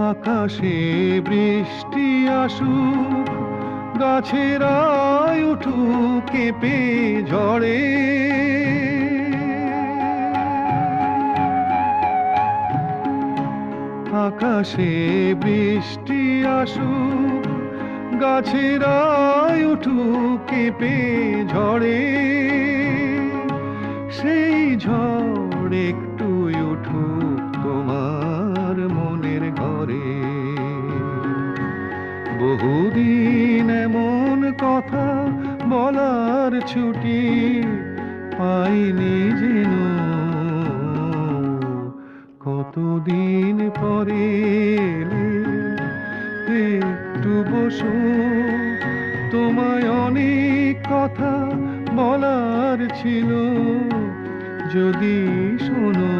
আকাশে বৃষ্টি আসুক, গাছেরাই উঠুক কেঁপে ঝড়ে। আকাশে বৃষ্টি আসুক, গাছেরাই উঠুক কেঁপে ঝড়ে। সেই ঝড় একটু উঠুক তোমার মনের ঘরে। বহুদিন এমন কথা বলার ছুটি পাইনি যেন, কতদিন পরে এলে একটু বসো, তোমায় অনেক কথা বলার ছিল, যদি শোনো।